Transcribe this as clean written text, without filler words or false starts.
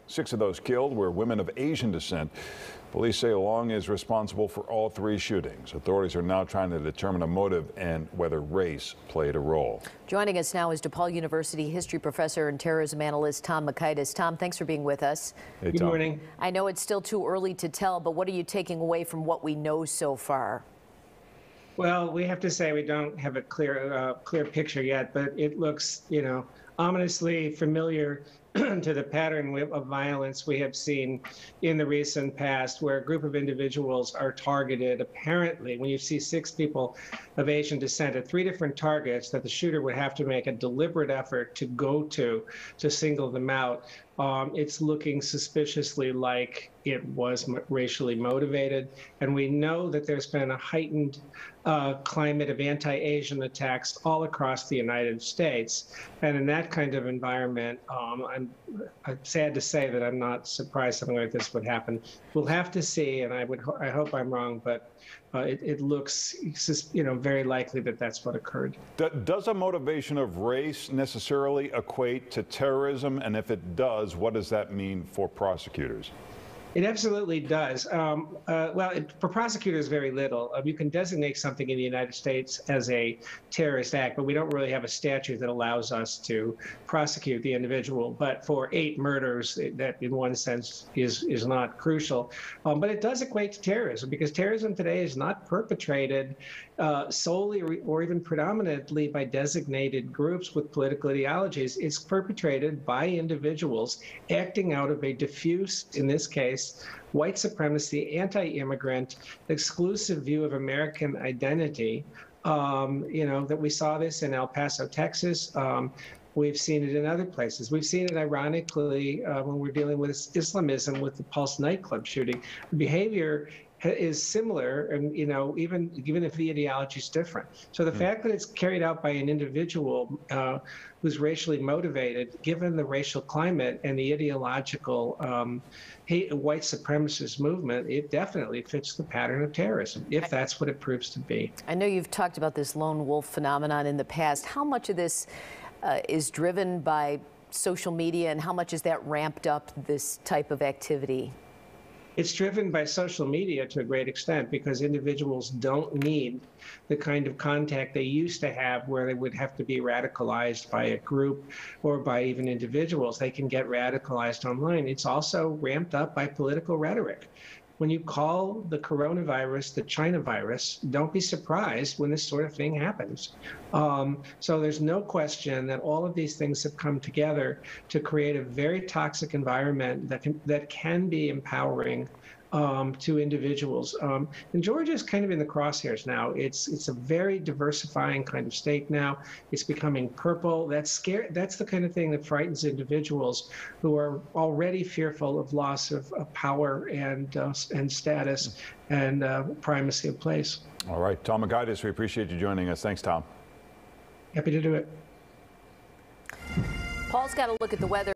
6 of those killed were women of Asian descent. Police say Long is responsible for all 3 shootings. Authorities are now trying to determine a motive and whether race played a role. Joining us now is DePaul University history professor and terrorism analyst Tom Mockaitis. Tom, thanks for being with us. Hey, Good morning. I know it's still too early to tell, but what are you taking away from what we know so far? Well, we have to say we don't have a clear picture yet, but it looks, ominously familiar to the pattern of violence we have seen in the recent past, where a group of individuals are targeted. Apparently, when you see 6 people of Asian descent at 3 different targets that the shooter would have to make a deliberate effort to go to single them out, it's looking suspiciously like it was racially motivated. And we know that there's been a heightened climate of anti-Asian attacks all across the United States. And in that kind of environment, I'm sad to say that I'm not surprised something like this would happen. We'll have to see, and I hope I'm wrong, but it looks very likely that that's what occurred. Does a motivation of race necessarily equate to terrorism? And if it does, what does that mean for prosecutors? It absolutely does. For prosecutors, very little. You can designate something in the United States as a terrorist act, but we don't really have a statute that allows us to prosecute the individual. But for 8 murders, that in one sense is not crucial. But it does equate to terrorism, because terrorism today is not perpetrated solely or even predominantly by designated groups with political ideologies. It's perpetrated by individuals acting out of a diffuse, in this case, white supremacy, anti-immigrant, exclusive view of American identity. That we saw this in El Paso, Texas. We've seen it in other places. We've seen it, ironically, when we're dealing with Islamism with the Pulse nightclub shooting. The behavior is similar, and even if the ideology is different. So the fact that it's carried out by an individual who's racially motivated, given the racial climate and the ideological white supremacist movement, it definitely fits the pattern of terrorism, if that's what it proves to be. I know you've talked about this lone wolf phenomenon in the past. How much of this is driven by social media, and how much is that ramped up this type of activity? It's driven by social media to a great extent, because individuals don't need the kind of contact they used to have, where they would have to be radicalized by a group or by even individuals. They can get radicalized online. It's also ramped up by political rhetoric. When you call the coronavirus the China virus, don't be surprised when this sort of thing happens. So there's no question that all of these things have come together to create a very toxic environment that can be empowering to individuals. And Georgia's kind of in the crosshairs now. It's a very diversifying kind of state now. It's becoming purple. That's scary. That's the kind of thing that frightens individuals who are already fearful of loss of power and status and primacy of place. All right, Tom Mockaitis, we appreciate you joining us. Thanks, Tom. Happy to do it. Paul's got to look at the weather.